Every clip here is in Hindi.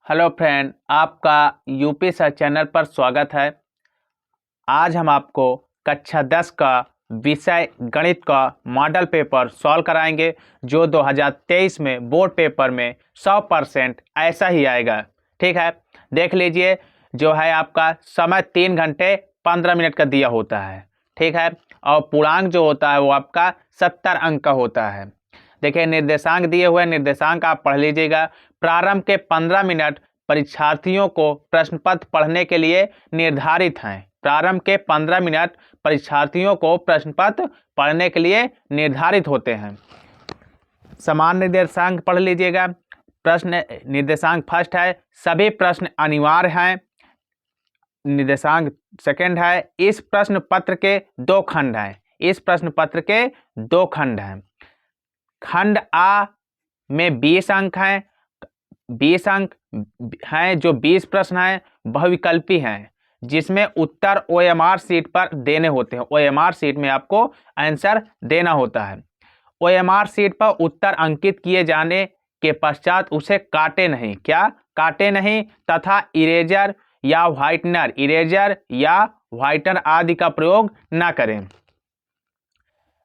हेलो फ्रेंड, आपका यूपी सर चैनल पर स्वागत है। आज हम आपको कक्षा 10 का विषय गणित का मॉडल पेपर सॉल्व कराएंगे जो 2023 में बोर्ड पेपर में 100% ऐसा ही आएगा। ठीक है, देख लीजिए। जो है आपका समय 3 घंटे 15 मिनट का दिया होता है। ठीक है, और पूर्णांक जो होता है वो आपका 70 अंक का होता है। देखिए, निर्देशांक दिए हुए निर्देशांक आप पढ़ लीजिएगा। प्रारंभ के 15 मिनट परीक्षार्थियों को प्रश्न पत्र पढ़ने के लिए निर्धारित हैं। प्रारंभ के 15 मिनट परीक्षार्थियों को प्रश्न पत्र पढ़ने के लिए निर्धारित होते हैं। समान निर्देशांक पढ़ लीजिएगा। प्रश्न निर्देशांक फर्स्ट है, सभी प्रश्न अनिवार्य हैं। निर्देशांक सेकंड है, इस प्रश्न पत्र के 2 खंड हैं। इस प्रश्न पत्र के 2 खंड हैं। खंड आ में 20 अंक हैं। 20 अंक हैं जो 20 प्रश्न हैं, बहुविकल्पी हैं, जिसमें उत्तर OMR सीट पर देने होते हैं। OMR सीट में आपको आंसर देना होता है। OMR सीट पर उत्तर अंकित किए जाने के पश्चात उसे काटे नहीं, क्या काटे नहीं, तथा इरेजर या व्हाइटनर आदि का प्रयोग न करें।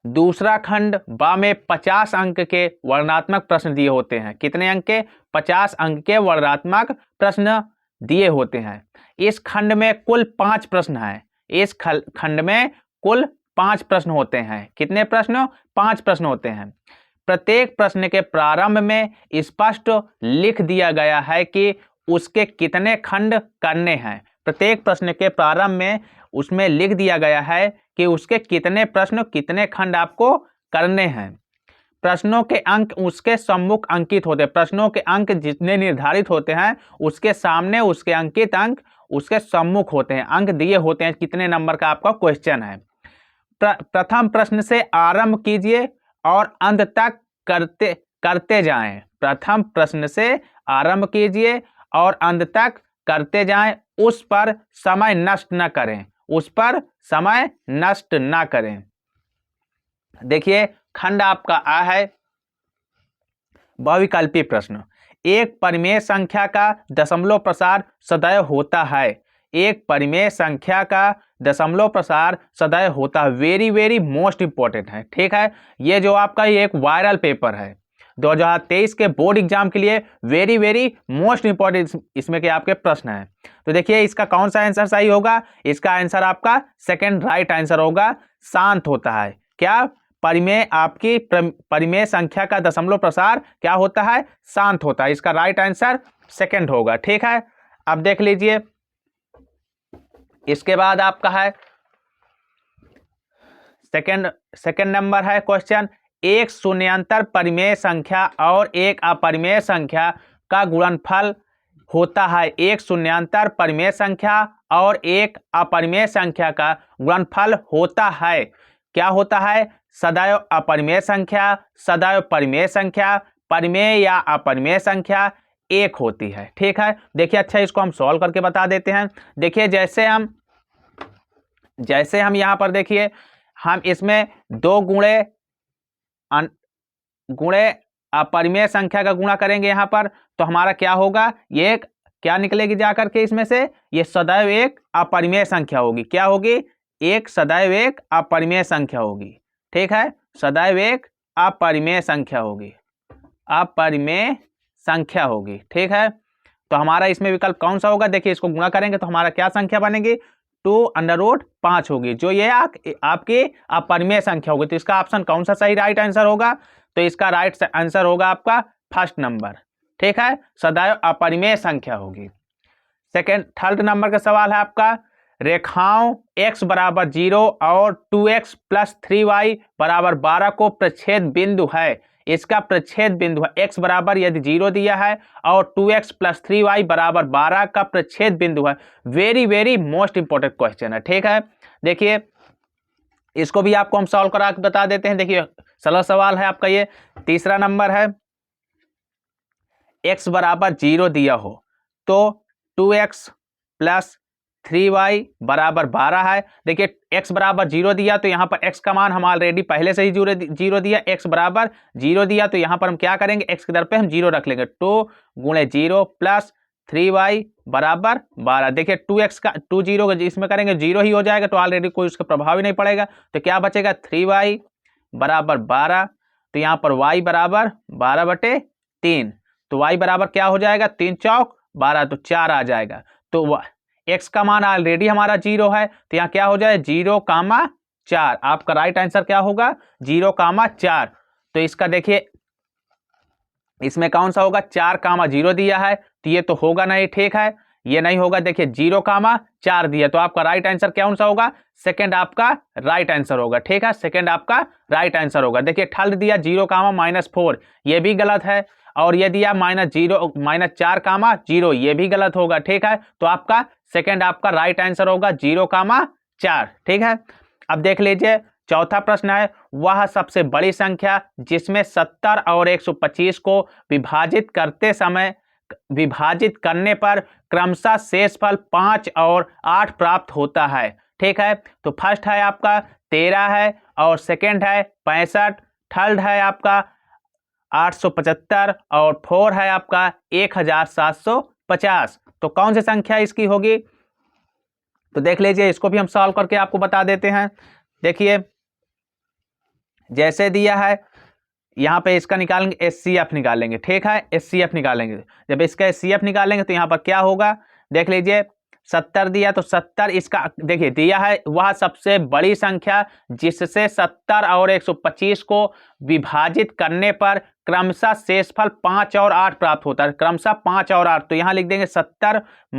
दूसरा खंड बा में 50 अंक के वर्णनात्मक प्रश्न दिए होते हैं। कितने अंक के? 50 अंक के वर्णनात्मक प्रश्न दिए होते हैं। इस खंड में कुल 5 प्रश्न हैं। इस खंड में कुल 5 प्रश्न होते हैं। कितने प्रश्न? 5 प्रश्न होते हैं। प्रत्येक प्रश्न के प्रारंभ में स्पष्ट लिख दिया गया है कि उसके कितने खंड करने हैं। प्रत्येक प्रश्न के प्रारंभ में उसमें लिख दिया गया है कि उसके कितने प्रश्न, कितने खंड आपको करने हैं। प्रश्नों के अंक उसके सम्मुख अंकित होते हैं। प्रश्नों के अंक जितने निर्धारित होते हैं उसके सामने उसके अंकित अंक उसके सम्मुख होते हैं। अंक दिए होते हैं कितने नंबर का आपका क्वेश्चन है। प्रथम प्रश्न से आरंभ कीजिए और अंत तक करते जाएं। प्रथम प्रश्न से आरंभ कीजिए और अंत तक करते जाएं। उस पर समय नष्ट न करें। उस पर समय नष्ट ना करें। देखिए, खंड आपका आ है, बहुविकल्पी प्रश्न। एक परिमेय संख्या का दशमलव प्रसार सदैव होता है। एक परिमेय संख्या का दशमलव प्रसार सदैव होता है। वेरी वेरी मोस्ट इंपॉर्टेंट है। ठीक है, ये जो आपका ये एक वायरल पेपर है 2023 के बोर्ड एग्जाम के लिए, वेरी वेरी मोस्ट इंपॉर्टेंट इसमें के आपके प्रश्न हैं। तो देखिए, इसका कौन सा आंसर सही होगा? इसका आंसर आपका सेकंड राइट आंसर होगा। शांत होता है। क्या? परिमेय, आपकी परिमेय संख्या का दशमलव प्रसार क्या होता है? शांत होता है। इसका राइट आंसर सेकंड होगा। ठीक है, अब देख लीजिए। इसके बाद आपका है सेकंड नंबर है क्वेश्चन, एक शून्यांतर परिमेय संख्या और एक अपरिमेय संख्या का गुणनफल होता है। एक शून्यांतर परिमेय संख्या और एक अपरिमेय संख्या का गुणनफल होता है। क्या होता है? सदैव अपरिमेय संख्या, सदैव परिमेय संख्या, परिमेय या अपरिमेय संख्या एक होती है। ठीक है, देखिए, अच्छा इसको हम सॉल्व करके बता देते हैं। देखिए, जैसे हम यहाँ पर देखिए, हम इसमें 2 गुणे अपरिमेय संख्या का गुणा करेंगे यहाँ पर, तो हमारा क्या होगा? ये क्या निकलेगी जाकर के इसमें से? ये सदैव एक अपरिमेय संख्या होगी। क्या होगी? एक सदैव एक अपरिमेय संख्या होगी। ठीक है, सदैव एक अपरिमेय संख्या होगी। अपरिमेय संख्या होगी। ठीक है, तो हमारा इसमें विकल्प कौन सा होगा? देखिए, इसको गुणा करेंगे तो हमारा क्या संख्या बनेगी? 2√5 होगी, जो ये आपकी अपरिमेय संख्या होगी। तो इसका ऑप्शन कौन सा सही राइट आंसर होगा? तो इसका राइट आंसर होगा आपका फर्स्ट नंबर। ठीक है, सदैव अपरिमेय संख्या होगी। थर्ड नंबर का सवाल है आपका, रेखाओं x बराबर 0 और 2x प्लस 3y बराबर 12 को प्रच्छेद बिंदु है। इसका प्रच्छेद बिंदु है x बराबर यदि 0 दिया है और 2x प्लस 3y बराबर 12 का प्रच्छेद बिंदु है। Very very most important question है। ठीक है, देखिए, इसको भी आपको हम सॉल्व करा के बता देते हैं। देखिए, सरल सवाल है आपका ये। तीसरा नंबर है, x बराबर 0 दिया हो तो 2x प्लस 3y बराबर 12 है। देखिए, x बराबर 0 दिया तो यहाँ पर x का मान हम ऑलरेडी पहले से ही 0 दिया। x बराबर 0 दिया तो यहाँ पर हम क्या करेंगे? x के दर पे हम 0 रख लेंगे। 2 × 0 प्लस 3y बराबर 12। देखिए 2x का 2 0 इसमें करेंगे 0 ही हो जाएगा, तो ऑलरेडी कोई उसका प्रभाव ही नहीं पड़ेगा। तो क्या बचेगा 3y बराबर 12। तो यहाँ पर y बराबर 12/3। तो y बराबर क्या हो जाएगा, 3 चौक 12, तो 4 आ जाएगा। तो x का मान ऑलरेडी हमारा 0 है, तो यहाँ क्या हो जाए 0,4। आपका राइट आंसर क्या होगा 0,4। तो इसका देखिए इसमें कौन सा होगा 4,0 दिया है, तो ये तो होगा नहीं, ठीक है, ये नहीं होगा। देखिए 0,4 दिया, तो आपका राइट आंसर कौन सा होगा, सेकंड आपका राइट आंसर होगा, ठीक है, सेकंड आपका राइट आंसर होगा। देखिए ठल्ड दिया 0,-4, ये भी गलत है, और ये दिया -4,0, ये भी गलत होगा, ठीक है। तो आपका सेकंड आपका राइट आंसर होगा 0,4, ठीक है। अब देख लीजिए चौथा प्रश्न है, वह सबसे बड़ी संख्या जिसमें 70 और 125 को विभाजित करने पर क्रमशः शेषफल 5 और 8 प्राप्त होता है, ठीक है। तो फर्स्ट है आपका 13 है, और सेकंड है 65, थर्ड है आपका 875, और फोर है आपका 1750। तो कौन सी संख्या इसकी होगी, तो देख लीजिए इसको भी हम सॉल्व करके आपको बता देते हैं। देखिए जैसे दिया है यहाँ पे इसका निकालेंगे एचसीएफ निकालेंगे, ठीक है, एचसीएफ निकालेंगे। जब इसका एचसीएफ निकालेंगे तो यहाँ पर क्या होगा, देख लीजिए 70 दिया, तो 70 इसका देखिए दिया है वह सबसे बड़ी संख्या जिससे 70 और 125 को विभाजित करने पर क्रमशः शेषफल 5 और 8 प्राप्त होता है, क्रमशः 5 और 8। तो यहाँ लिख देंगे 70 -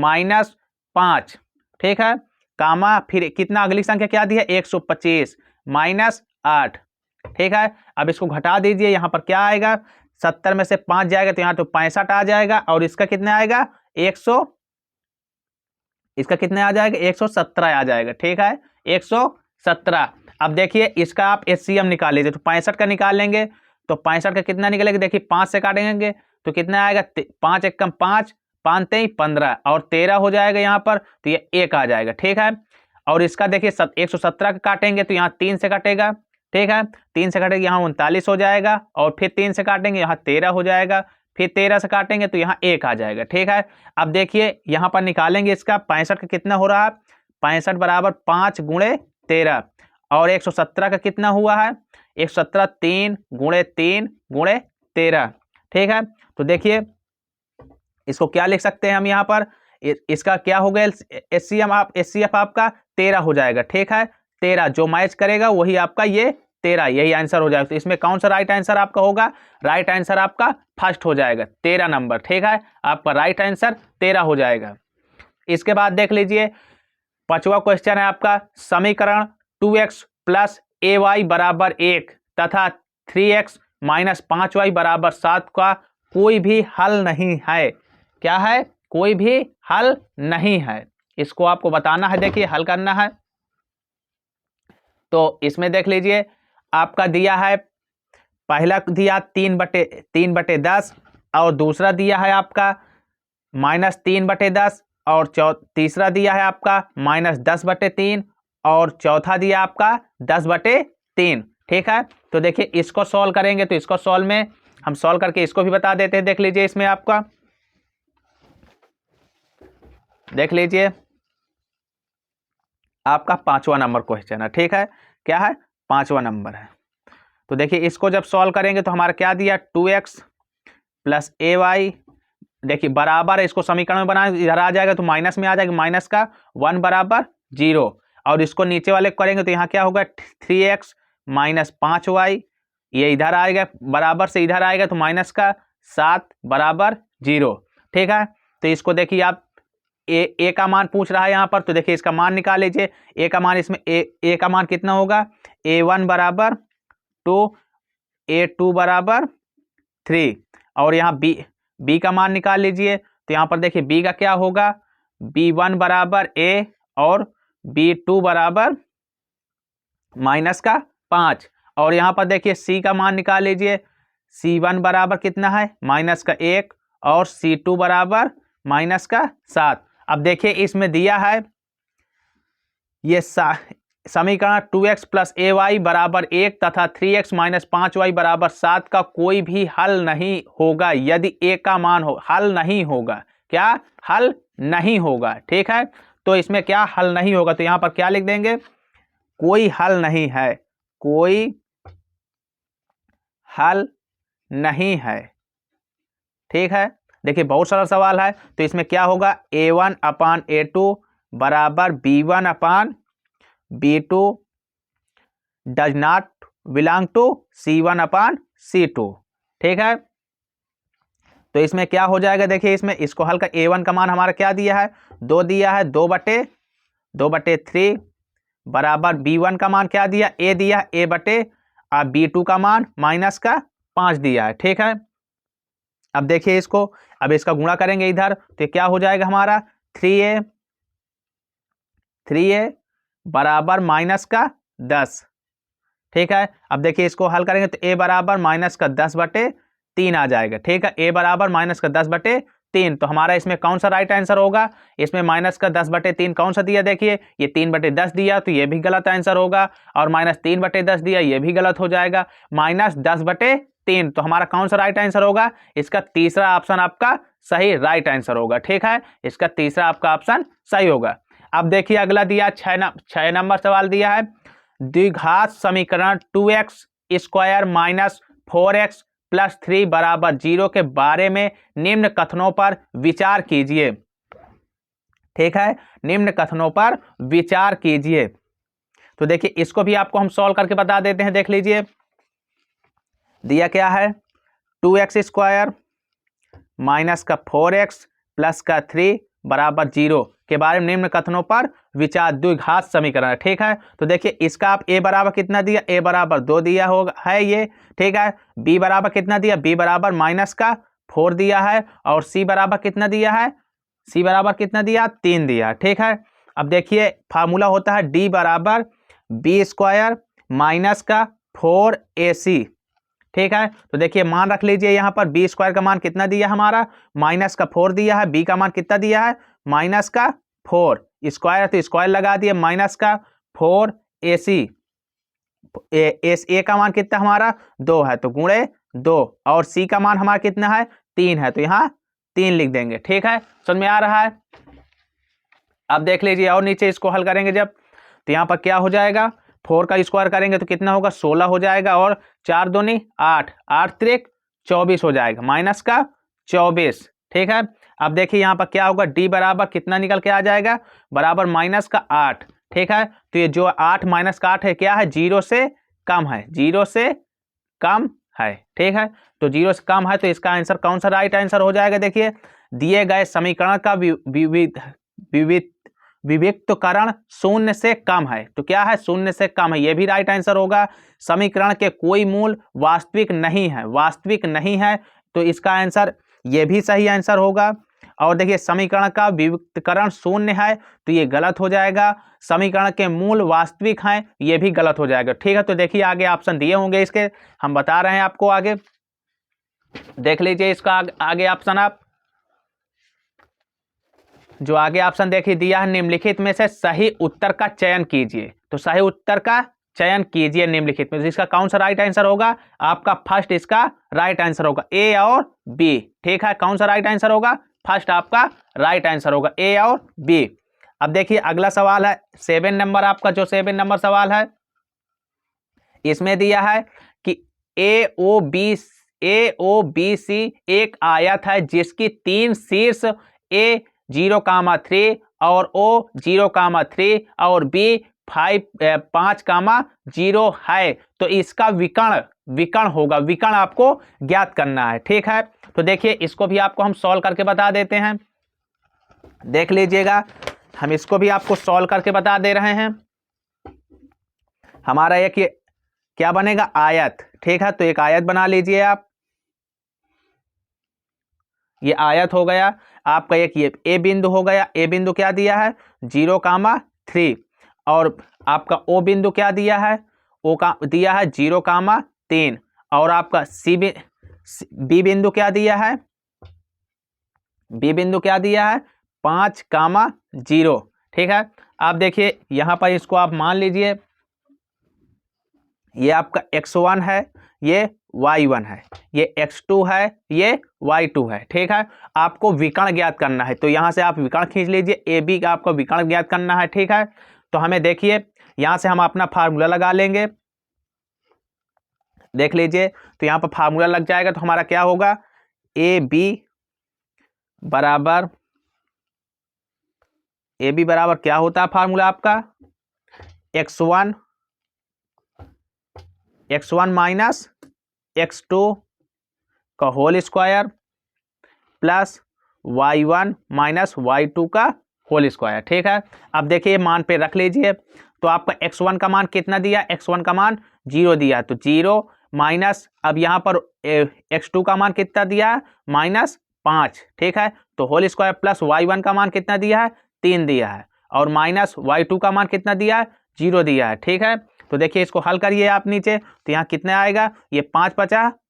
5, ठीक है, कामा फिर कितना अगली संख्या क्या दी है 125 -8, ठीक है। अब इसको घटा दीजिए, यहाँ पर क्या आएगा 70 में से 5 जाएगा तो यहाँ तो 65 आ जाएगा, और इसका कितना आएगा 117 आ जाएगा, ठीक है, 117। अब देखिए इसका आप एचसीएम निकाल लीजिए, तो 65 का निकाल लेंगे, तो 65 का कितना निकलेगा, देखिए 5 से काटेंगे तो कितना आएगा 5 एकम 5, 5 3 15, और 13 हो जाएगा यहाँ पर, तो ये 1 आ जाएगा, ठीक है। और इसका देखिए 117 का काटेंगे तो यहाँ 3 से कटेगा, ठीक है, 3 से काटेंगे यहाँ 39 हो जाएगा, और फिर 3 से काटेंगे यहाँ 13 हो जाएगा, फिर 13 से काटेंगे तो यहाँ 1 आ जाएगा, ठीक है। अब देखिए यहाँ पर निकालेंगे इसका 65 का कितना हो रहा है, 65 बराबर 5 × 13, और 117 का कितना हुआ है 117 3 × 3 × 13, ठीक है। तो देखिए इसको क्या लिख सकते हैं हम यहाँ पर, इसका क्या हो गया एचसीएफ आपका 13 हो जाएगा, ठीक है, 13 जो मैच करेगा वही आपका ये 13, यही आंसर हो जाएगा। तो इसमें कौन सा राइट आंसर आपका होगा, राइट आंसर आपका फर्स्ट हो जाएगा 13 नंबर, ठीक है, आपका राइट आंसर 13 हो जाएगा। इसके बाद देख लीजिए पांचवा क्वेश्चन है आपका, समीकरण 2x + ay बराबर 1 तथा 3x - 5y बराबर 7 का कोई भी हल नहीं है। क्या है, कोई भी हल नहीं है, इसको आपको बताना है, देखिए हल करना है। तो इसमें देख लीजिए आपका दिया है, पहला दिया 3/10, और दूसरा दिया है आपका -3/10, और तीसरा दिया है आपका -10/3, और चौथा दिया आपका 10/3, ठीक है। तो देखिए इसको सॉल्व करेंगे, तो इसको सॉल्व में हम सॉल्व करके इसको भी बता देते हैं। देख लीजिए इसमें आपका देख लीजिए आपका 5वां नंबर क्वेश्चन है, ठीक है, क्या है 5वां नंबर है। तो देखिए इसको जब सॉल्व करेंगे तो हमारा क्या दिया 2x + ay, देखिए बराबर है, इसको समीकरण में बनाए इधर आ जाएगा तो माइनस में आ जाएगा, माइनस का 1 बराबर 0, और इसको नीचे वाले करेंगे तो यहाँ क्या होगा 3x - 5y, ये इधर आएगा बराबर से इधर आएगा तो माइनस का 7 बराबर 0, ठीक है। तो इसको देखिए आप ए का मान पूछ रहा है यहाँ पर, तो देखिए इसका मान निकाल लीजिए, ए का मान इसमें ए का मान कितना होगा a1 बराबर 2, a2 बराबर 3, और यहाँ बी का मान निकाल लीजिए, तो यहाँ पर देखिए बी का क्या होगा b1 बराबर a, और b2 बराबर -5, और यहाँ पर देखिए सी का मान निकाल लीजिए, c1 बराबर कितना है -1, और c2 बराबर -7। अब देखिए इसमें दिया है ये समीकरण 2x + ay बराबर 1 तथा 3x - 5y बराबर 7 का कोई भी हल नहीं होगा यदि a का मान हो, हल नहीं होगा, क्या हल नहीं होगा। ठीक है, तो इसमें क्या हल नहीं होगा, तो यहां पर क्या लिख देंगे, कोई हल नहीं है, कोई हल नहीं है। ठीक है, देखिए बहुत सारा सवाल है, तो इसमें क्या होगा, A1/A2 बराबर B1/B2 does not belong to C1/C2। ठीक है, तो इसमें क्या हो जाएगा, देखिए इसमें इसको हल का A1 का मान हमारा क्या दिया है, 2 दिया है, 2/3 बराबर B1 का मान क्या दिया, A दिया, A/B2 का मान -5 दिया है। ठीक है, अब देखिए इसको, अब इसका गुणा करेंगे इधर, तो क्या हो जाएगा हमारा 3A बराबर -10। ठीक है, अब देखिए इसको हल करेंगे तो A बराबर -10/3 आ जाएगा। ठीक है, A बराबर -10/3, तो हमारा इसमें कौन सा राइट आंसर होगा, इसमें -10/3 कौन सा दिया, देखिए ये 3/10 दिया, तो ये भी गलत आंसर होगा, और -3/10 दिया, ये भी गलत हो जाएगा, -10/3, तो हमारा कौन सा राइट आंसर होगा, इसका तीसरा ऑप्शन आपका सही राइट आंसर होगा। ठीक है, इसका तीसरा आपका ऑप्शन सही होगा। अब देखिए अगला दिया 6 नंबर सवाल दिया है, द्विघात समीकरण 2x² - 4x + 3 बराबर 0 के बारे में निम्न कथनों पर विचार कीजिए। ठीक है, निम्न कथनों पर विचार कीजिए। तो देखिए इसको भी आपको हम सॉल्व करके बता देते हैं, देख लीजिए दिया क्या है, 2x² - 4x + 3 बराबर 0 के बारे में निम्न कथनों पर विचार, द्विघात समीकरण। ठीक है, तो देखिए इसका आप A बराबर कितना दिया, A बराबर 2 दिया होगा है ये। ठीक है, B बराबर कितना दिया, B बराबर -4 दिया है, और C बराबर कितना दिया है, C बराबर कितना दिया, 3 दिया। ठीक है, अब देखिए फार्मूला होता है D बराबर B² - 4AC। ठीक है, तो देखिए मान रख लीजिए यहाँ पर B² का मान कितना दिया हमारा, -4 दिया है, B का मान कितना दिया है, -4, स्क्वायर तो स्क्वायर लगा दिए, -4AC, A का मान कितना हमारा 2 है, तो गुणे 2, और C का मान हमारा कितना है, 3 है, तो यहाँ 3 लिख देंगे। ठीक है, समझ में आ रहा है। अब देख लीजिए और नीचे इसको हल करेंगे जब, तो यहाँ पर क्या हो जाएगा, 4 का स्क्वायर करेंगे तो कितना होगा, 16 हो जाएगा, और 4 दूनी 8, 8 त्रिक 24 हो जाएगा, -24। ठीक है, अब देखिए यहाँ पर क्या होगा, D बराबर कितना निकल के आ जाएगा, बराबर -8। ठीक है, तो ये जो 8 -8 है क्या है, 0 से कम है, 0 से कम है। ठीक है, तो 0 से कम है, तो इसका आंसर कौन सा राइट आंसर हो जाएगा, देखिए दिए गए समीकरण का विविक्तकरण 0 से कम है, तो क्या है, 0 से कम है, ये भी राइट आंसर होगा। समीकरण के कोई मूल वास्तविक नहीं है, वास्तविक नहीं है, तो इसका आंसर ये भी सही आंसर होगा। और देखिए समीकरण का विविक्तकरण 0 है, तो ये गलत हो जाएगा। समीकरण के मूल वास्तविक हैं, ये भी गलत हो जाएगा। ठीक है, तो देखिए आगे ऑप्शन दिए होंगे इसके, हम बता रहे हैं आपको, आगे देख लीजिए इसका आगे ऑप्शन, आप जो आगे ऑप्शन देखिए दिया है, निम्नलिखित में से सही उत्तर का चयन कीजिए, तो सही उत्तर का चयन कीजिए निम्नलिखित में, इसका कौन सा राइट आंसर होगा, आपका फर्स्ट इसका राइट आंसर होगा, A और B। ठीक है, कौन सा राइट आंसर होगा, फर्स्ट आपका राइट आंसर होगा, A और B। अब देखिए अगला सवाल है 7 नंबर, आपका जो 7 नंबर सवाल है, इसमें दिया है कि AOBC एक आयत है जिसकी 3 शीर्ष A 0,3 और O 0,3 और B 5,0 है, तो इसका विकर्ण होगा, विकर्ण आपको ज्ञात करना है। ठीक है, तो देखिए इसको भी आपको हम सॉल्व करके बता देते हैं, देख लीजिएगा, हम इसको भी आपको सॉल्व करके बता दे रहे हैं। हमारा एक ये क्या बनेगा, आयत। ठीक है, तो एक आयत बना लीजिए आप, ये आयत हो गया आपका, एक ये ए बिंदु हो गया, ए बिंदु क्या दिया है 0,3, और आपका ओ बिंदु क्या दिया है, ओ का दिया है 0,3, और आपका बी बिंदु क्या दिया है, बी बिंदु क्या दिया है 5,0। ठीक है, आप देखिए यहाँ पर इसको आप मान लीजिए, ये आपका x1 है, ये y1 है, ये x2 है, ये y2 है। ठीक है, आपको विकर्ण ज्ञात करना है, तो यहाँ से आप विकर्ण खींच लीजिए, ए बी का आपको विकर्ण ज्ञात करना है। ठीक है, तो हमें देखिए यहाँ से हम अपना फार्मूला लगा लेंगे, देख लीजिए। तो यहाँ पर फार्मूला लग जाएगा, तो हमारा क्या होगा, ए बी बराबर क्या होता है फार्मूला आपका, x1 माइनस x2 का whole square plus y1 minus y2 का होल स्क्वायर। ठीक है, अब देखिए मान पे रख लीजिए, तो आपका x1 का मान कितना दिया, x1 का मान 0 दिया, तो 0 माइनस, अब यहाँ पर x2 का मान कितना दिया है, -5। ठीक है, तो होल स्क्वायर प्लस y1 का मान कितना दिया है, 3 दिया है, और माइनस y2 का मान कितना दिया है, 0 दिया है। ठीक है, तो देखिए इसको हल करिए आप नीचे, तो यहाँ कितना आएगा, ये 5 ×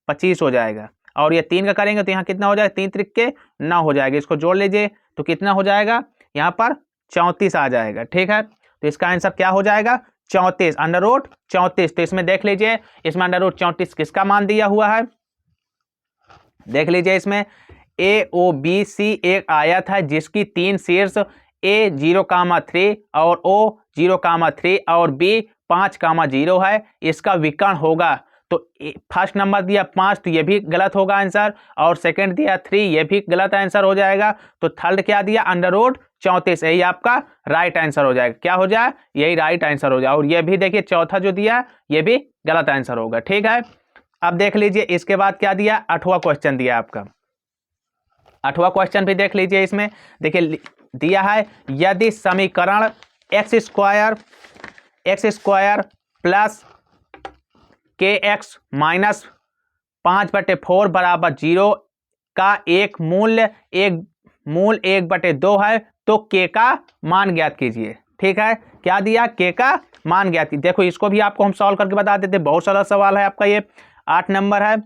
25 हो जाएगा, और ये 3 का करेंगे तो यहाँ कितना हो जाएगा, 3 × 3 = 9 हो जाएगा। इसको जोड़ लीजिए तो कितना हो जाएगा, यहाँ पर 34 आ जाएगा। ठीक है, तो इसका आंसर क्या हो जाएगा, 34 √34। तो इसमें देख लीजिए, इसमें √34 किसका मान दिया हुआ है, देख लीजिए। इसमें AOBC एक आयत है जिसकी 3 शीर्ष A 0,3 और O 0,3 और B 5,0 है, इसका विकर्ण होगा। तो फर्स्ट नंबर दिया 5, तो ये भी गलत होगा आंसर, और सेकंड दिया 3, ये भी गलत आंसर हो जाएगा। तो थर्ड क्या दिया, √34, यही आपका राइट आंसर हो जाएगा। क्या हो जाए, यही राइट आंसर हो जाए। और ये भी देखिए चौथा जो दिया ये भी गलत आंसर होगा। ठीक है, अब देख लीजिए इसके बाद क्या दिया, 8वां क्वेश्चन दिया आपका। 8वां क्वेश्चन भी देख लीजिए, इसमें देखिए दिया है, यदि समीकरण x² प्लस kx माइनस 5/4 बराबर 0 का एक मूल 1/2 है, तो k का मान ज्ञात कीजिए। ठीक है, क्या दिया, k का मान ज्ञात कीजिए। देखो इसको भी आपको हम सॉल्व करके बता देते, बहुत सारा सवाल है आपका, ये 8 नंबर है।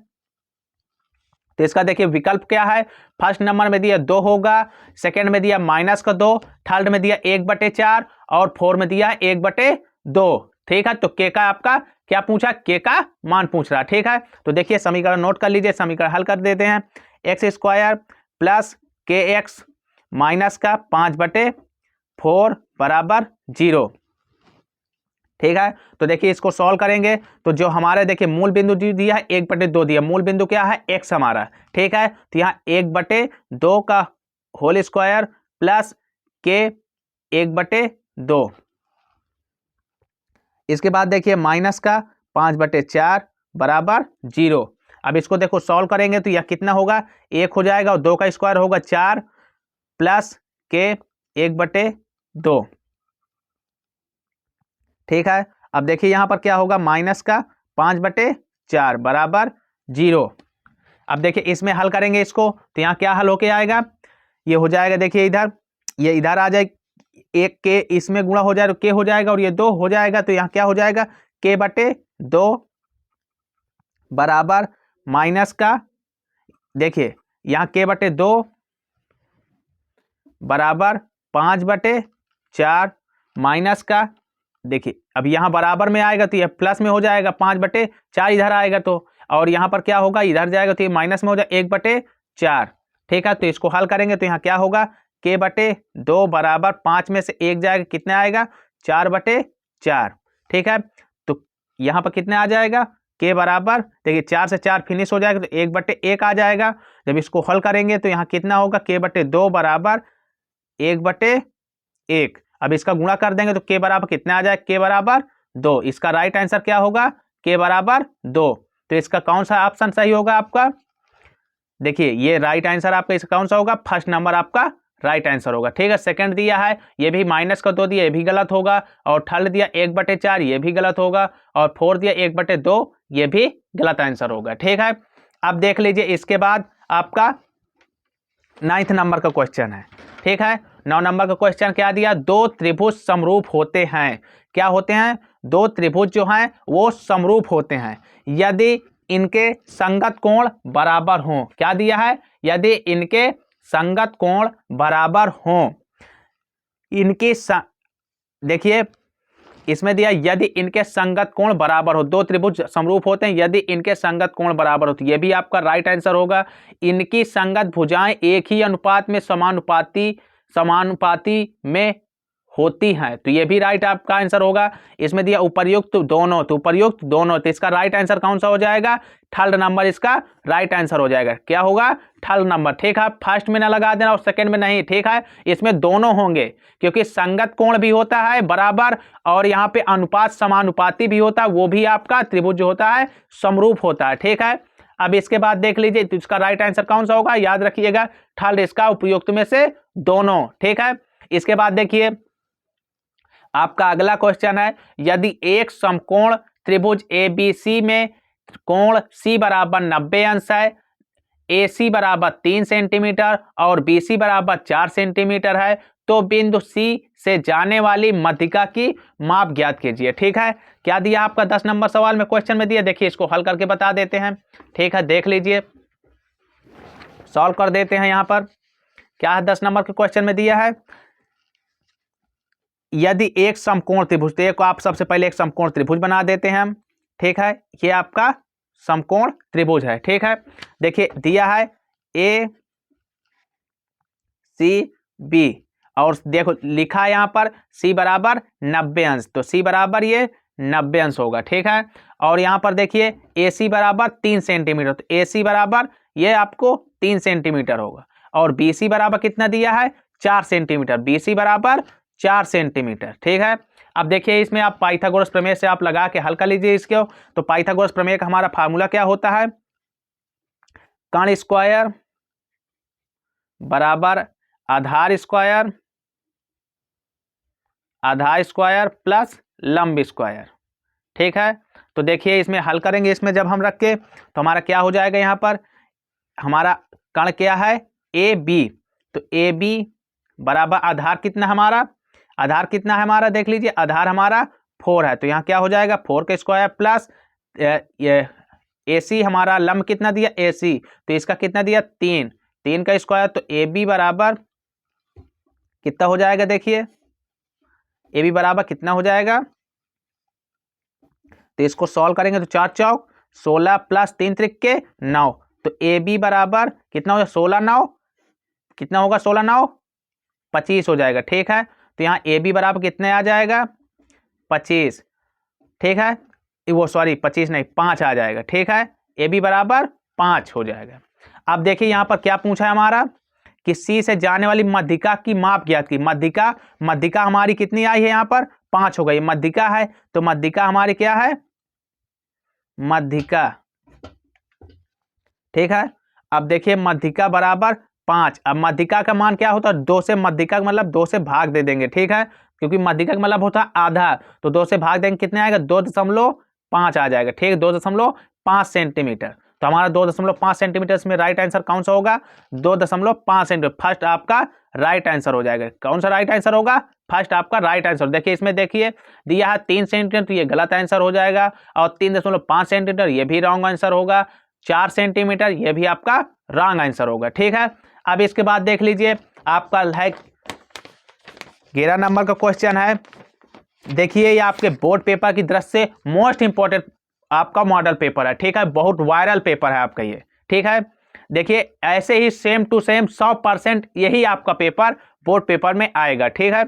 तो इसका देखिए विकल्प क्या है, फर्स्ट नंबर में दिया 2 होगा, सेकंड में दिया -2, थर्ड में दिया 1/4 और फोर्थ में दिया 1/2। ठीक है, तो के का आपका क्या पूछा, के का मान पूछ रहा। ठीक है, तो देखिए समीकरण नोट कर लीजिए, समीकरण हल कर देते हैं। x² प्लस kx माइनस का 5/4 बराबर 0। ठीक है, तो देखिए इसको सॉल्व करेंगे, तो जो हमारे देखिए मूल बिंदु दिया है 1/2 दिया, मूल बिंदु क्या है, x हमारा। ठीक है, तो यहाँ 1/2 का होल स्क्वायर प्लस k 1/2, इसके बाद देखिए माइनस का 5/4 बराबर 0। अब इसको देखो सॉल्व करेंगे तो यह कितना होगा, 1 हो जाएगा, और 2 का स्क्वायर होगा 4 प्लस k 1/2। ठीक है, अब देखिए यहाँ पर क्या होगा, माइनस का 5/4 बराबर 0। अब देखिए इसमें हल करेंगे इसको, तो यहाँ क्या हल होके आएगा, ये हो जाएगा, देखिए इधर, ये इधर आ जाए, एक के इसमें गुणा हो जाएगा, के हो जाएगा, और ये 2 हो जाएगा, तो यहाँ क्या हो जाएगा, k/2 बराबर माइनस का, देखिए यहाँ k/2 बराबर 5/4 माइनस का, देखिए अब यहाँ बराबर में आएगा तो यह प्लस में हो जाएगा, 5/4 इधर आएगा, तो और यहाँ पर क्या होगा, इधर जाएगा तो ये माइनस में हो जाएगा 1/4। ठीक है, तो इसको हल करेंगे तो यहाँ क्या होगा, k/2 बराबर 5 में से 1 जाएगा, कितना आएगा, 4/4। ठीक है, तो यहाँ पर कितना आ जाएगा, k बराबर, देखिए 4 से 4 फिनिश हो जाएगा, तो 1/1 आ जाएगा। जब इसको हल करेंगे तो यहाँ कितना होगा, k/2 बराबर 1/1। अब इसका गुणा कर देंगे तो k बराबर कितना आ जाएगा, k बराबर 2। इसका राइट आंसर क्या होगा, k बराबर 2। तो इसका कौन सा ऑप्शन सही होगा आपका, देखिए ये राइट आंसर आपका इसका कौन सा होगा, फर्स्ट नंबर आपका राइट आंसर होगा। ठीक है, सेकंड दिया है, ये भी -2 दिया, ये भी गलत होगा, और थर्ड दिया 1/4, ये भी गलत होगा, और फोर्थ दिया 1/2, ये भी गलत आंसर होगा। ठीक है, अब देख लीजिए इसके बाद आपका 9th नंबर का क्वेश्चन है। ठीक है, 9 नंबर का क्वेश्चन क्या दिया, 2 त्रिभुज समरूप होते हैं, क्या होते हैं, 2 त्रिभुज जो हैं वो समरूप होते हैं यदि इनके संगत कोण बराबर हों। क्या दिया है, यदि इनके संगत कोण बराबर हों, इनकी देखिए इसमें दिया यदि इनके संगत कोण बराबर हो, दो त्रिभुज समरूप होते हैं यदि इनके संगत कोण बराबर हो, तो ये भी आपका राइट आंसर होगा। इनकी संगत भुजाएं एक ही अनुपात में समानुपाती में होती हैं, तो ये भी राइट आपका आंसर होगा। इसमें दिया उपर्युक्त दोनों, तो उपर्युक्त दोनों, तो इसका राइट आंसर कौन सा हो जाएगा? थर्ड नंबर इसका राइट आंसर हो जाएगा। क्या होगा? Third number. ठीक है, फर्स्ट में ना लगा देना और सेकंड में नहीं। ठीक है, इसमें दोनों होंगे क्योंकि संगत कोण भी होता है बराबर और यहाँ पे अनुपात समानुपाती भी होता है, वो भी आपका त्रिभुज जो होता है समरूप होता है। ठीक है, अब इसके बाद देख लीजिए तो इसका राइट आंसर कौन सा होगा, याद रखिएगा थर्ड इसका उपयुक्त में से दोनों। ठीक है, इसके बाद देखिए आपका अगला क्वेश्चन है, यदि एक समकोण त्रिभुज ABC में कोण C बराबर 90 अंश है, AC बराबर 3 सेंटीमीटर और BC बराबर 4 सेंटीमीटर है, तो बिंदु C से जाने वाली मध्यिका की माप ज्ञात कीजिए। ठीक है, क्या दिया आपका 10 नंबर सवाल में क्वेश्चन में दिया, देखिए इसको हल करके बता देते हैं। ठीक है, देख लीजिए सॉल्व कर देते हैं। यहां पर क्या है 10 नंबर के क्वेश्चन में दिया है, यदि एक समकोण त्रिभुज, तो एक आप सबसे पहले एक समकोण त्रिभुज बना देते हैं हम। ठीक है, ये आपका समकोण त्रिभुज है। ठीक है, देखिए दिया है ACB और देखो लिखा है यहां पर C बराबर 90 अंश, तो C बराबर ये 90 अंश होगा। ठीक है, और यहां पर देखिए AC बराबर 3 सेंटीमीटर, तो AC बराबर ये आपको 3 सेंटीमीटर होगा और BC बराबर कितना दिया है 4 सेंटीमीटर, BC बराबर 4 सेंटीमीटर। ठीक है, अब देखिए इसमें आप पाइथागोरस प्रमेय से आप लगा के हल कर लीजिए इसको। तो पाइथागोरस प्रमेय का हमारा फार्मूला क्या होता है, कर्ण स्क्वायर बराबर आधार स्क्वायर प्लस लंब स्क्वायर। ठीक है, तो देखिए इसमें हल करेंगे, इसमें जब हम रख के तो हमारा क्या हो जाएगा, यहाँ पर हमारा कर्ण क्या है AB, तो AB बराबर आधार कितना है हमारा देख लीजिए, आधार हमारा 4 है, तो यहाँ क्या हो जाएगा 4 का स्क्वायर प्लस AC हमारा लंब कितना दिया AC, तो इसका कितना दिया 3 का स्क्वायर, तो AB बराबर कितना हो जाएगा, देखिए AB बराबर कितना हो जाएगा, तो इसको सॉल्व करेंगे तो 4 चौक 16 प्लस 3 त्रिक 9, तो AB बराबर कितना होगा 16 9 कितना होगा 16 9 25 हो जाएगा। ठीक है, तो यहाँ AB बराबर कितने आ जाएगा 25। ठीक है, वो सॉरी 25 नहीं 5 आ जाएगा। ठीक है, AB बराबर 5 हो जाएगा। अब देखिए यहाँ पर क्या पूछा है हमारा कि C से जाने वाली मध्यिका की माप ज्ञात की। मध्यिका हमारी कितनी आई है, यहाँ पर 5 हो गई, मध्यिका है तो मध्यिका हमारी क्या है मध्यिका। ठीक है, अब देखिए मध्यिका बराबर 5, अब मध्यिका का मान क्या होता है 2 से, मध्यिका का मतलब 2 से भाग दे देंगे। ठीक है, क्योंकि मध्यिका का मतलब होता है आधा, तो 2 से भाग देंगे कितने आएगा 2.5 आ जाएगा। ठीक है, 2.5 सेंटीमीटर, तो हमारा 2.5 सेंटीमीटर में राइट आंसर कौन सा होगा 2.5 सेंटीमीटर, फर्स्ट आपका राइट आंसर हो जाएगा। कौन सा राइट आंसर होगा, फर्स्ट आपका राइट आंसर। देखिए इसमें देखिए दिया है 3 सेंटीमीटर, तो ये गलत आंसर हो जाएगा, और 3.5 सेंटीमीटर ये भी रॉन्ग आंसर होगा, 4 सेंटीमीटर ये भी आपका रॉन्ग आंसर होगा। ठीक है, अब इसके बाद देख लीजिए आपका है 11 नंबर का क्वेश्चन है। देखिए ये आपके बोर्ड पेपर की दृष्टि से मोस्ट इंपॉर्टेंट आपका मॉडल पेपर है। ठीक है, बहुत वायरल पेपर है आपका ये। ठीक है, देखिए ऐसे ही सेम टू सेम 100% यही आपका पेपर बोर्ड पेपर में आएगा। ठीक है,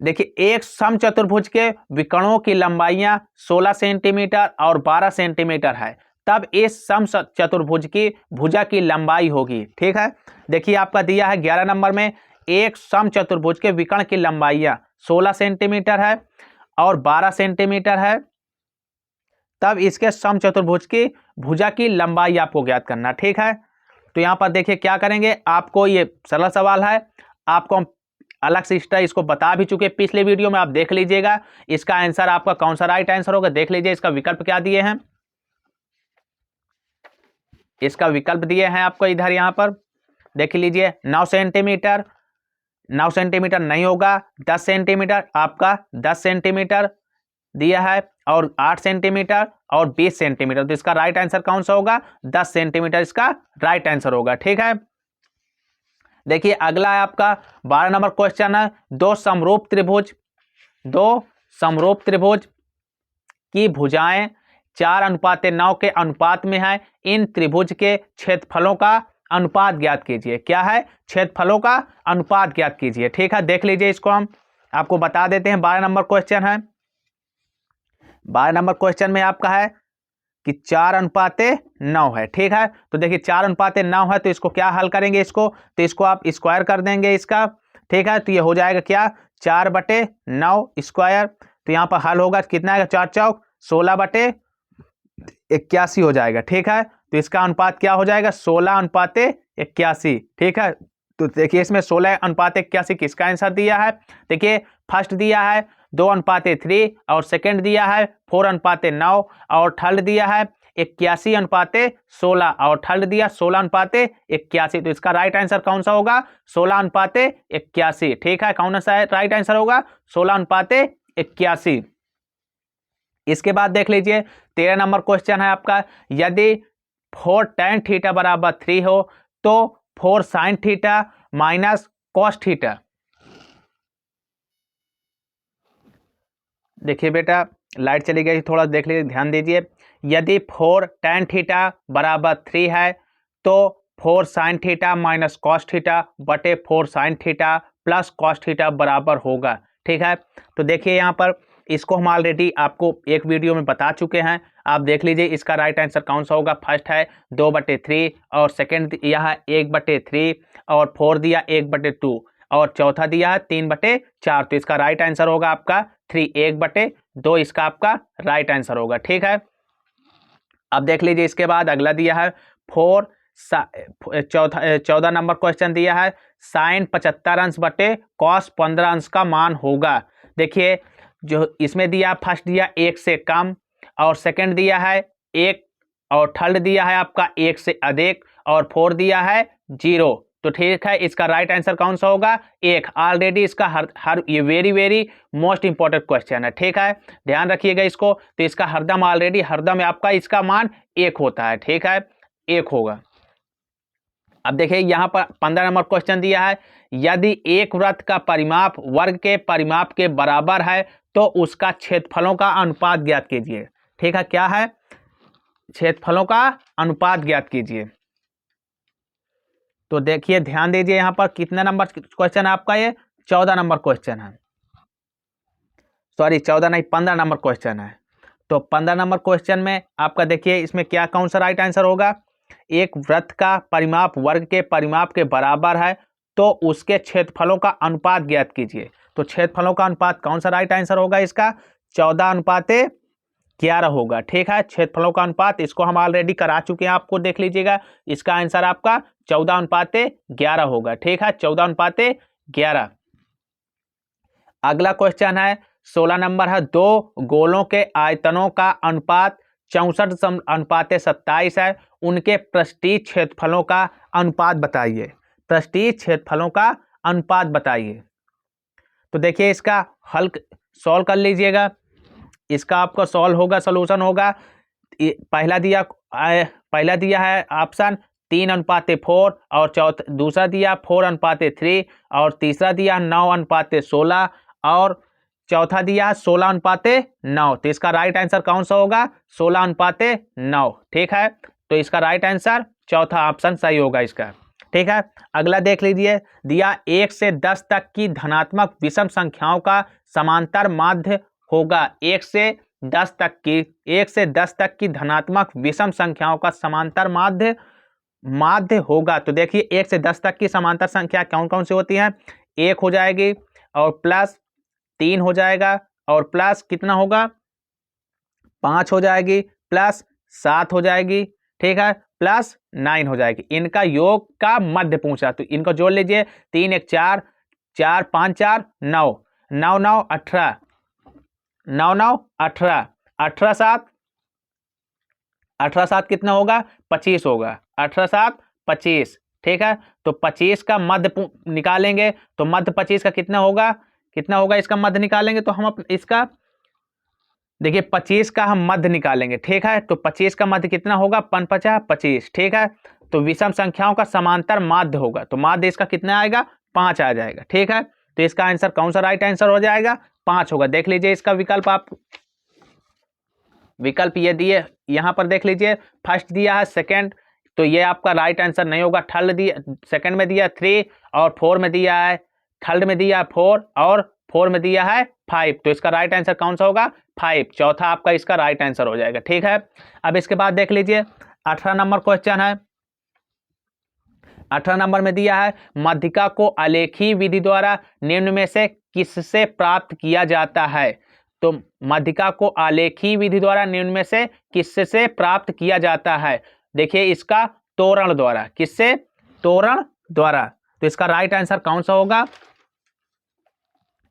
देखिए एक समचतुर्भुज के विकर्णों की लंबाइयां 16 सेंटीमीटर और 12 सेंटीमीटर है, तब इस समचतुर्भुज की भुजा की लंबाई होगी। ठीक है, देखिए आपका दिया है 11 नंबर में, एक समचतुर्भुज के विकर्ण की लंबाइयां 16 सेंटीमीटर है और 12 सेंटीमीटर है, तब इसके समचतुर्भुज की भुजा की लंबाई आपको ज्ञात करना। ठीक है, तो यहाँ पर देखिए क्या करेंगे, आपको ये सरल सवाल है, आपको हम अलग से इसको बता भी चुके पिछले वीडियो में, आप देख लीजिएगा इसका आंसर आपका कौन सा राइट आंसर होगा। देख लीजिए इसका विकल्प क्या दिए हैं, इसका विकल्प दिए हैं आपको इधर, यहाँ पर देख लीजिए 9 सेंटीमीटर नहीं होगा, 10 सेंटीमीटर आपका 10 सेंटीमीटर दिया है, और 8 सेंटीमीटर और 20 सेंटीमीटर, तो इसका राइट आंसर कौन सा होगा 10 सेंटीमीटर इसका राइट आंसर होगा। ठीक है, देखिए अगला है आपका 12 नंबर क्वेश्चन है, दो समरूप त्रिभुज दो समरूप त्रिभुज की भुजाएं 4:9 के अनुपात में है। इन त्रिभुज के क्षेत्रफलों का अनुपात ज्ञात कीजिए। क्या है? क्षेत्रफलों का अनुपात ज्ञात कीजिए। ठीक है, देख लीजिए, इसको हम आपको बता देते हैं। 12 नंबर क्वेश्चन है। 12 नंबर क्वेश्चन में आपका है कि 4:9 है। ठीक है, तो देखिए 4:9 है, तो इसको क्या हल करेंगे, इसको तो इसको आप स्क्वायर कर देंगे इसका। ठीक है, तो ये हो जाएगा क्या, 4/9 स्क्वायर। तो यहाँ पर हल होगा कितना आएगा, 4 चौक 16/81 हो जाएगा। ठीक है, तो इसका अनुपात क्या हो जाएगा, 16:81। ठीक है, तो देखिए इसमें 16:81 किसका आंसर दिया है। देखिए फर्स्ट दिया है 2:3 और सेकंड दिया है 4:9 और थर्ड दिया है 81:16 और थर्ड दिया 16:81। तो इसका राइट आंसर कौन सा होगा, 16:81। ठीक है, कौन सा राइट आंसर होगा, 16:81। इसके बाद देख लीजिए 13 नंबर क्वेश्चन है आपका। यदि 4 tan थीटा बराबर 3 हो तो 4 sin theta minus cos theta. देखिए बेटा लाइट चली गई, थोड़ा देख लीजिए, ध्यान दीजिए। यदि 4 tan थीटा बराबर 3 है तो 4 sin theta minus cos theta बटे 4 sin theta plus cos theta बराबर होगा। ठीक है, तो देखिए यहाँ पर इसको हम ऑलरेडी आपको एक वीडियो में बता चुके हैं, आप देख लीजिए इसका राइट आंसर कौन सा होगा। फर्स्ट है 2/3 और सेकंड यह है 1/3 और 4 दिया 1/2 और चौथा दिया है 3/4। तो इसका राइट आंसर होगा आपका 3, 1/2 इसका आपका राइट आंसर होगा। ठीक है, अब देख लीजिए इसके बाद अगला दिया है 14 नंबर क्वेश्चन दिया है साइन 75 अंश बटे कॉस 15 अंश का मान होगा। देखिए जो इसमें दिया फर्स्ट दिया 1 से कम और सेकंड दिया है 1 और थर्ड दिया है आपका 1 से अधिक और 4 दिया है 0। तो ठीक है, इसका राइट आंसर कौन सा होगा, 1। ऑलरेडी इसका हर ये वेरी मोस्ट इंपॉर्टेंट क्वेश्चन है। ठीक है, ध्यान रखिएगा इसको। तो इसका हरदम ऑलरेडी हरदम आपका इसका मान 1 होता है। ठीक है, 1 होगा। अब देखिए यहाँ पर 15 नंबर क्वेश्चन दिया है। यदि एक वृत्त का परिमाप वर्ग के परिमाप के बराबर है तो उसका क्षेत्रफलों का अनुपात ज्ञात कीजिए। ठीक है, क्या है, क्षेत्रफलों का अनुपात ज्ञात कीजिए। तो देखिए ध्यान दीजिए यहाँ पर कितना नंबर क्वेश्चन है आपका, ये 14 नंबर क्वेश्चन है। सॉरी 14 नहीं, 15 नंबर क्वेश्चन है। तो 15 नंबर क्वेश्चन में आपका देखिए इसमें क्या कौन सा राइट आंसर होगा। एक वृत्त का परिमाप वर्ग के परिमाप के बराबर है तो उसके क्षेत्रफलों का अनुपात ज्ञात कीजिए। तो क्षेत्रफलों का अनुपात कौन सा राइट आंसर होगा, इसका 14:11 होगा। ठीक है, क्षेत्रफलों का अनुपात इसको हम ऑलरेडी करा चुके हैं, आपको देख लीजिएगा। इसका आंसर आपका 14:11 होगा। ठीक है, 14:11। अगला क्वेश्चन है 16 नंबर है। दो गोलों के आयतनों का अनुपात 64:27 है, उनके पृष्ठीय क्षेत्रफलों का अनुपात बताइए। पृष्ठीय क्षेत्रफलों का अनुपात बताइए। तो देखिए इसका हल सॉल्व कर लीजिएगा। इसका आपका सॉल्व होगा, सोल्यूशन होगा। पहला दिया है ऑप्शन 3:4 और दूसरा दिया 4:3 और तीसरा दिया 9:16 और चौथा दिया 16:9। तो इसका राइट आंसर कौन सा होगा, 16:9। ठीक है, तो इसका राइट आंसर चौथा ऑप्शन सही होगा इसका। ठीक है, अगला देख लीजिए। दिया 1 से 10 तक की धनात्मक विषम संख्याओं का समांतर माध्य होगा। 1 से 10 तक की धनात्मक विषम संख्याओं का समांतर माध्य होगा। तो देखिए 1 से 10 तक की समांतर संख्या कौन कौन सी होती हैं, 1 हो जाएगी और प्लस 3 हो जाएगा और प्लस कितना होगा, 5 हो जाएगी, प्लस 7 हो जाएगी। ठीक है, प्लस 9 हो जाएगी। इनका योग का मध्य पूछा, तो इनको जोड़ लीजिए। 3 1 4, 4 5 4 9, 9 9 18, 9 9 18, 18 7, 18 7 कितना होगा, 25 होगा। 18 7 25। ठीक है, तो 25 का मध्य निकालेंगे तो मध्य 25 का कितना होगा इसका मध्य निकालेंगे तो हम इसका देखिए 25 का हम मध्य निकालेंगे। ठीक है, तो 25 का मध्य कितना होगा, 5 25। ठीक है, तो विषम संख्याओं का समांतर माध्य होगा, तो माध्य इसका कितना आएगा, 5 आ जाएगा। ठीक है, तो इसका आंसर कौन सा राइट आंसर हो जाएगा? 5 होगा। देख लीजिए इसका विकल्प, आप विकल्प ये दिए, यहाँ पर देख लीजिए, फर्स्ट दिया है, सेकंड, तो ये आपका राइट आंसर नहीं होगा। थर्ड दिया, सेकंड में दिया 3 और 4 में दिया है, थर्ड में दिया 4 और 4 में दिया है 5, तो इसका राइट आंसर कौन सा होगा? 5, चौथा आपका इसका राइट आंसर हो जाएगा। ठीक है, अब इसके बाद देख लीजिए 18 नंबर क्वेश्चन है। 18 नंबर में दिया है माध्यिका को आलेखी विधि द्वारा निम्न में से किससे प्राप्त किया जाता है? तो माध्यिका को आलेखी विधि द्वारा निम्न में से किससे प्राप्त किया जाता है? देखिए इसका तोरण द्वारा, किससे? तोरण द्वारा। तो इसका राइट आंसर कौन सा होगा?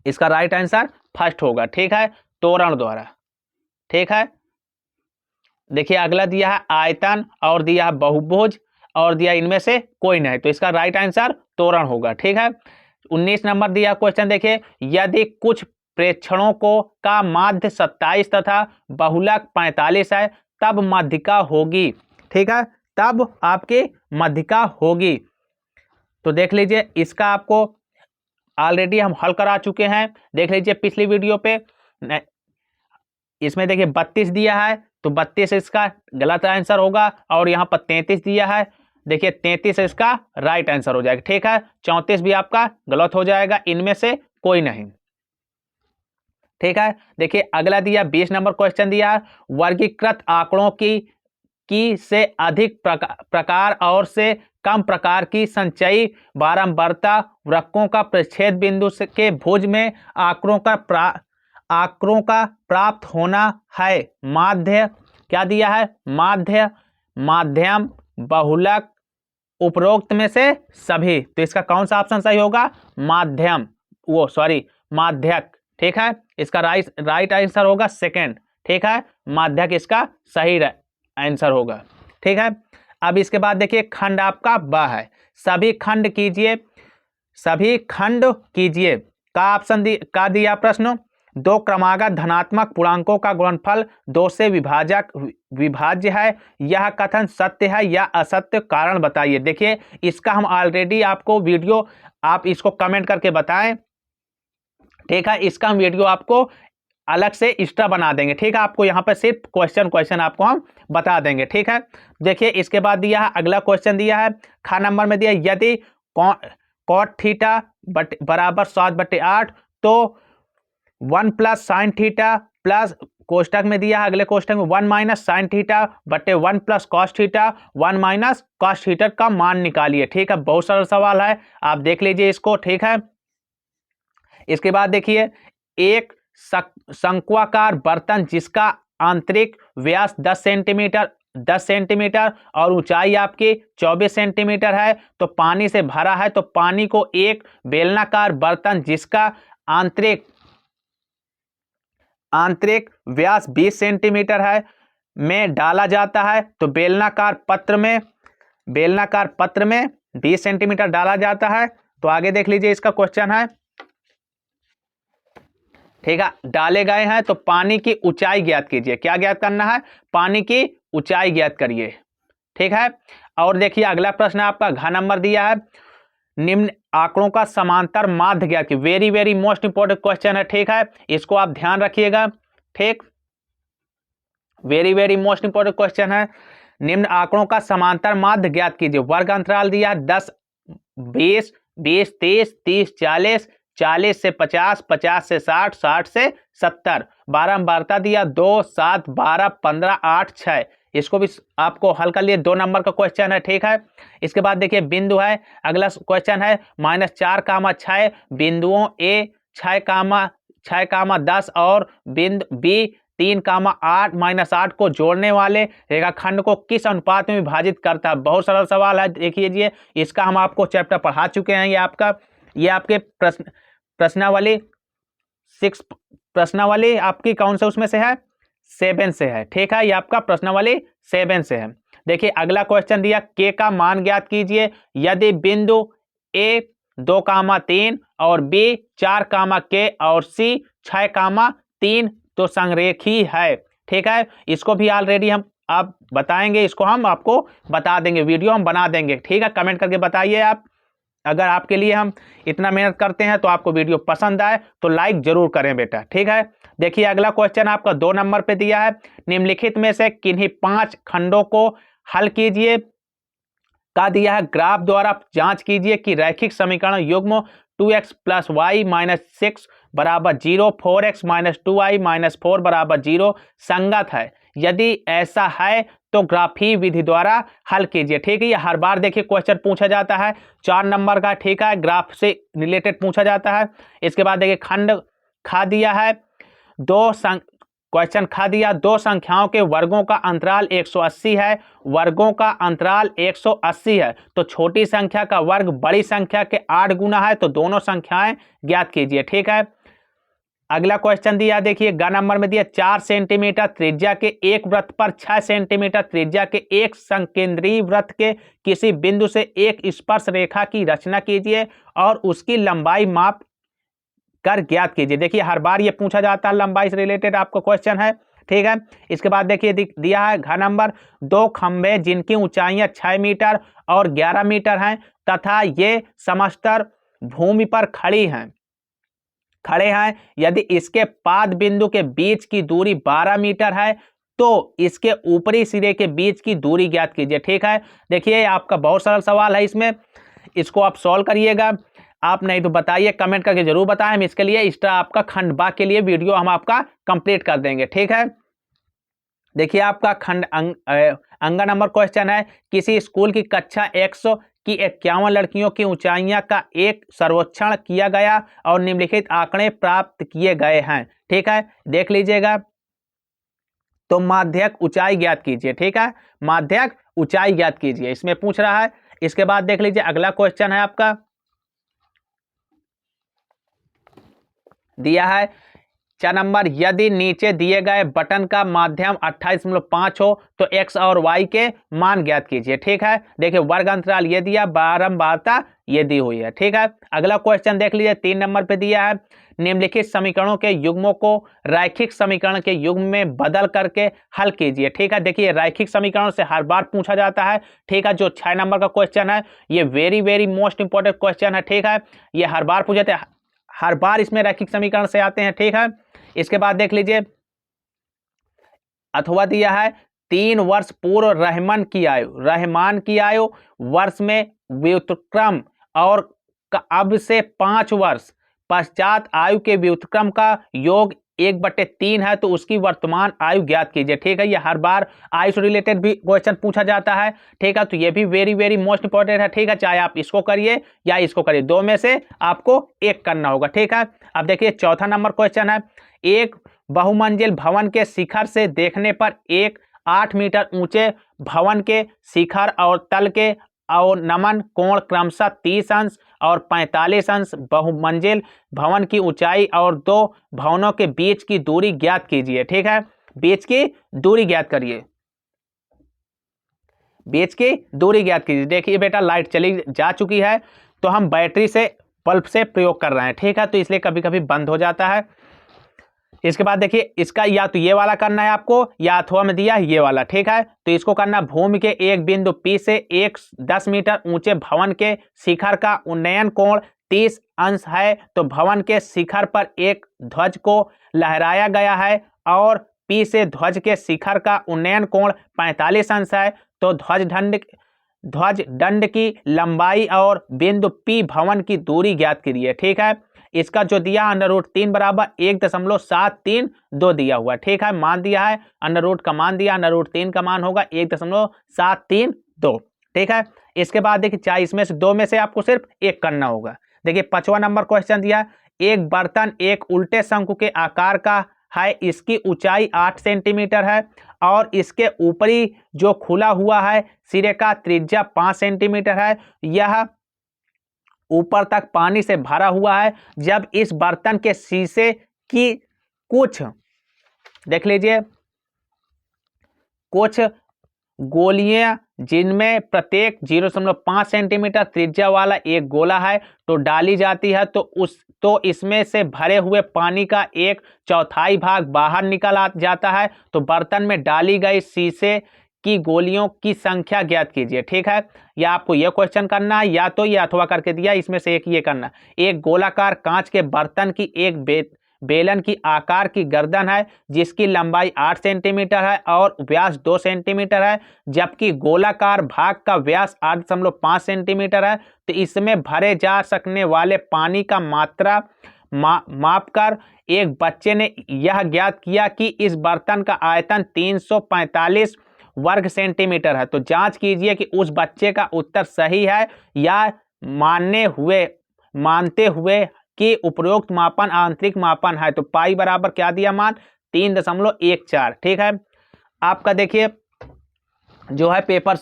इसका राइट आंसर फर्स्ट होगा। ठीक है, तोरण द्वारा। ठीक है, देखिए अगला दिया है आयतन और दिया है बहुभुज और दिया इनमें से कोई नहीं, तो इसका राइट आंसर तोरण होगा। ठीक है, 19 नंबर दिया क्वेश्चन देखिए, यदि कुछ प्रेक्षणों को का माध्य 27 तथा बहुलक 45 है तब माध्यिका होगी। ठीक है, तब आपकी माध्यिका होगी। तो देख लीजिए इसका आपको ऑलरेडी हम हल करा चुके हैं, देख लीजिए पिछली वीडियो पे। इसमें देखिए 32 दिया है, तो 32 इसका गलत आंसर होगा, और यहाँ पर 33 दिया है, देखिए 33 इसका राइट आंसर हो जाएगा। ठीक है, 34 भी आपका गलत हो जाएगा, इनमें से कोई नहीं। ठीक है, देखिए अगला दिया 20 नंबर क्वेश्चन दिया है, वर्गीकृत आंकड़ों की से अधिक प्रकार और से कम प्रकार की संचयी बारंबारता वृक्कों का प्रतिच्छेद बिंदु के भुज में आंकड़ों का प्राप्त होना है। माध्य क्या दिया है? माध्य, माध्यम, बहुलक, उपरोक्त में से सभी, तो इसका कौन सा ऑप्शन सही होगा? माध्यम, माध्यक। ठीक है, इसका राइट आंसर होगा सेकंड। ठीक है, माध्यक इसका सही आंसर होगा। ठीक है, अब इसके बाद देखिए खंड आपका ब है, सभी खंड कीजिए का ऑप्शन का दिया प्रश्न, दो क्रमागत धनात्मक पूर्णांकों का गुणनफल 2 से विभाज्य है, यह कथन सत्य है या असत्य, कारण बताइए। देखिए इसका हम ऑलरेडी आपको वीडियो, आप इसको कमेंट करके बताएं। ठीक है, इसका हम वीडियो आपको अलग से एक्स्ट्रा बना देंगे। ठीक है, आपको यहाँ पर सिर्फ क्वेश्चन आपको हम बता देंगे। ठीक है, देखिए इसके बाद दिया है अगला क्वेश्चन दिया है, ख नंबर में दिया, यदि कॉट थीटा बराबर 7/8 तो 1 प्लस साइन थीटा प्लस, कोष्टक में दिया है अगले कोष्टक में 1 माइनस साइन थीटा बटे 1 plus cos theta 1 minus cos theta का मान निकालिए। ठीक है, बहुत सरल सवाल है, आप देख लीजिए इसको। ठीक है, इसके बाद देखिए एक शंक्वाकार बर्तन जिसका आंतरिक व्यास 10 सेंटीमीटर और ऊंचाई आपकी 24 सेंटीमीटर है, तो पानी से भरा है, तो पानी को एक बेलनाकार बर्तन जिसका आंतरिक व्यास 20 सेंटीमीटर है में डाला जाता है, तो बेलनाकार पत्र में 20 सेंटीमीटर डाला जाता है। तो आगे देख लीजिए इसका क्वेश्चन है। ठीक है, डाले गए हैं, तो पानी की ऊंचाई ज्ञात कीजिए। क्या ज्ञात करना है? पानी की ऊंचाई ज्ञात करिए। ठीक है, और देखिए अगला प्रश्न आपका घ नंबर दिया है, निम्न आंकड़ों का समांतर माध्य ज्ञात कीजिए। Very very most important question है। ठीक है, इसको आप ध्यान रखिएगा। ठीक, very very most important question है, निम्न आंकड़ों का समांतर माध्य ज्ञात कीजिए। वर्ग अंतराल दिया 10, 20, 20, 30, 30, 40, 40 से 50, 50 से 60, 60 से 70, बारंबारता दिया 2, 7, 12, 15, 8, 6, इसको भी आपको हल कर लिए, 2 नंबर का क्वेश्चन है। ठीक है, इसके बाद देखिए बिंदु है, अगला क्वेश्चन है -4, 6 बिंदुओं ए 6, 10 और बिंदु बी 3, 8 -8 को जोड़ने वाले रेखाखंड को किस अनुपात में विभाजित करता है? बहुत सरल सवाल है, देखिए इसका हम आपको चैप्टर पढ़ा चुके हैं। ये आपके प्रश्नावली 6 प्रश्नावली आपकी कौन से उसमें से है? 7 से है। ठीक है, ये आपका प्रश्नावली 7 से है। देखिए अगला क्वेश्चन दिया, के का मान ज्ञात कीजिए यदि बिंदु ए 2, 3 और बी 4, के और सी 6, 3 तो संरेखी है। ठीक है, इसको भी ऑलरेडी हम आप बताएंगे, इसको हम आपको बता देंगे, वीडियो हम बना देंगे। ठीक है, कमेंट करके बताइए आप। अगर आपके लिए हम इतना मेहनत करते हैं तो आपको वीडियो पसंद आए तो लाइक जरूर करें बेटा, ठीक है। देखिए अगला क्वेश्चन आपका 2 नंबर पे दिया है, निम्नलिखित में से किन्हीं 5 खंडों को हल कीजिए का दिया है, ग्राफ द्वारा जांच कीजिए कि रैखिक समीकरण युग्म 2x + y - 6 = 0, 4x - 2y - 4 = 0 संगत है, यदि ऐसा है तो ग्राफी विधि द्वारा हल कीजिए, ठीक है। ये हर बार देखिए क्वेश्चन पूछा जाता है 4 नंबर का, ठीक है, ग्राफ से रिलेटेड पूछा जाता है। इसके बाद देखिए खंड खा दिया है, क्वेश्चन खा दिया, दो संख्याओं के वर्गों का अंतराल 180 है, वर्गों का अंतराल 180 है, तो छोटी संख्या का वर्ग बड़ी संख्या के 8 गुना है, तो दोनों संख्याएं ज्ञात कीजिए, ठीक है। अगला क्वेश्चन दिया देखिए ग नंबर में दिया, 4 सेंटीमीटर त्रिज्या के एक वृत्त पर 6 सेंटीमीटर त्रिज्या के एक संकेंद्रीय वृत्त के किसी बिंदु से एक स्पर्श रेखा की रचना कीजिए और उसकी लंबाई माप कर ज्ञात कीजिए। देखिए हर बार ये पूछा जाता है, लंबाई से रिलेटेड आपको क्वेश्चन है, ठीक है। इसके बाद देखिए दिया है घ नंबर, 2 खंभे जिनकी ऊंचाइयां 6 मीटर और 11 मीटर हैं तथा ये समस्तर भूमि पर खड़े हैं, यदि इसके पाद बिंदु के बीच की दूरी 12 मीटर है तो इसके ऊपरी सिरे के बीच की दूरी ज्ञात कीजिए, ठीक है। देखिए आपका बहुत सरल सवाल है, इसमें इसको आप सॉल्व करिएगा, आप नहीं तो बताइए, कमेंट करके जरूर बताएं, हम इसके लिए एक्स्ट्रा आपका खंड बा के लिए वीडियो हम आपका कंप्लीट कर देंगे, ठीक है। देखिए आपका खंड अंग नंबर क्वेश्चन है, किसी स्कूल की कक्षा 100 की 51 लड़कियों की ऊंचाइयां का एक सर्वेक्षण किया गया और निम्नलिखित आंकड़े प्राप्त किए गए हैं, ठीक है, देख लीजिएगा। तो माध्यक ऊंचाई ज्ञात कीजिए, ठीक है, माध्यक ऊंचाई ज्ञात कीजिए, इसमें पूछ रहा है। इसके बाद देख लीजिए अगला क्वेश्चन है आपका, दिया है 4 नंबर, यदि नीचे दिए गए बटन का माध्यम 28.5 हो तो x और y के मान ज्ञात कीजिए, ठीक है। देखिए वर्ग अंतराल ये दिया, बारंबारता ये दी हुई है, ठीक है। अगला क्वेश्चन देख लीजिए 3 नंबर पे दिया है, निम्नलिखित समीकरणों के युग्मों को रैखिक समीकरण के युग्म में बदल करके हल कीजिए, ठीक है। देखिए रैखिक समीकरणों से हर बार पूछा जाता है, ठीक है। जो 6 नंबर का क्वेश्चन है ये वेरी मोस्ट इंपॉर्टेंट क्वेश्चन है, ठीक है, ये हर बार पूछे थे, हर बार इसमें रैखिक समीकरण से आते हैं, ठीक है। इसके बाद देख लीजिए अथवा दिया है, 3 वर्ष पूर्व रहमान की आयु वर्ष में व्युत्क्रम और अब से 5 वर्ष पश्चात आयु के व्युत्क्रम का योग 1/3 है, तो उसकी वर्तमान आयु ज्ञात कीजिए, ठीक है। ये हर बार आयु से रिलेटेड भी क्वेश्चन पूछा जाता है, ठीक है, तो ये भी वेरी मोस्ट इंपॉर्टेंट है, ठीक है। चाहे आप इसको करिए या इसको करिए, दो में से आपको एक करना होगा, ठीक है। अब देखिए 4था नंबर क्वेश्चन है, एक बहुमंजिल भवन के शिखर से देखने पर एक 8 मीटर ऊंचे भवन के शिखर और तल के अवनमन कोण क्रमशः 30 अंश और 45 अंश, बहुमंजिल भवन की ऊंचाई और दो भवनों के बीच की दूरी ज्ञात कीजिए, ठीक है। बीच की दूरी ज्ञात करिए, बीच की दूरी ज्ञात कीजिए। देखिए बेटा लाइट चली जा चुकी है, तो हम बैटरी से बल्ब से प्रयोग कर रहे हैं, ठीक है, तो इसलिए कभी कभी बंद हो जाता है। इसके बाद देखिए इसका या तो ये वाला करना है आपको, या अथवा में दिया ये वाला, ठीक है। तो इसको करना, भूमि के एक बिंदु P से एक 10 मीटर ऊंचे भवन के शिखर का उन्नयन कोण 30 अंश है, तो भवन के शिखर पर एक ध्वज को लहराया गया है और P से ध्वज के शिखर का उन्नयन कोण 45 अंश है, तो ध्वज दंड की लंबाई और बिंदु P भवन की दूरी ज्ञात करिए, ठीक है। इसका जो दिया √3 बराबर 1.732 दिया हुआ, ठीक है, मान दिया है, √ का मान दिया, √3 का मान होगा 1.732, ठीक है। इसके बाद देखिए चाहे इसमें से दो में से आपको सिर्फ एक करना होगा। देखिए 5वां नंबर क्वेश्चन दिया, एक बर्तन एक उल्टे शंकु के आकार का है, इसकी ऊंचाई 8 सेंटीमीटर है और इसके ऊपरी जो खुला हुआ है सिरे का त्रिज्या 5 सेंटीमीटर है, यह ऊपर तक पानी से भरा हुआ है। जब इस बर्तन के शीशे की कुछ देख लीजिए कुछ गोलियां जिनमें प्रत्येक 0.5 सेंटीमीटर त्रिज्या वाला एक गोला है तो डाली जाती है, तो इसमें से भरे हुए पानी का 1/4 भाग बाहर निकल जाता है, तो बर्तन में डाली गई शीशे की गोलियों की संख्या ज्ञात कीजिए। ठीक है, या आपको यह क्वेश्चन करना है या तो ये अथवा करके दिया, इसमें से एक ये करना। एक गोलाकार कांच के बर्तन की एक बेलन की आकार की गर्दन है जिसकी लंबाई 8 सेंटीमीटर है और व्यास 2 सेंटीमीटर है, जबकि गोलाकार भाग का व्यास 8.5 सेंटीमीटर है। तो इसमें भरे जा सकने वाले पानी का मात्रा मापकर एक बच्चे ने यह ज्ञात किया कि इस बर्तन का आयतन 345 वर्ग सेंटीमीटर है। तो जांच कीजिए कि उस बच्चे का उत्तर सही है या मानते हुए कि उपरोक्त मापन आंतरिक मापन है। तो पाई बराबर क्या दिया मान 3.14। ठीक है, आपका देखिए जो है पेपर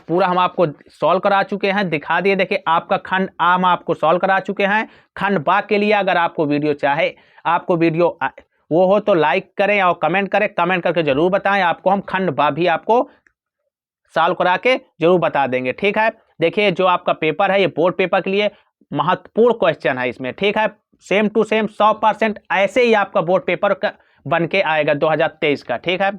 पूरा हम आपको सॉल्व करा चुके हैं, दिखा दिए। देखिए आपका खंड आ हम आपको सॉल्व करा चुके हैं। खंड बा के लिए अगर आपको वीडियो चाहे, आपको वीडियो वो हो तो लाइक करें और कमेंट करें, कमेंट करके जरूर बताएं, आपको हम खंड बा भी आपको सॉल्व करा के जरूर बता देंगे। ठीक है, देखिए जो आपका पेपर है ये बोर्ड पेपर के लिए महत्वपूर्ण क्वेश्चन है इसमें। ठीक है, सेम टू सेम 100% ऐसे ही आपका बोर्ड पेपर बन के आएगा 2023 का। ठीक है।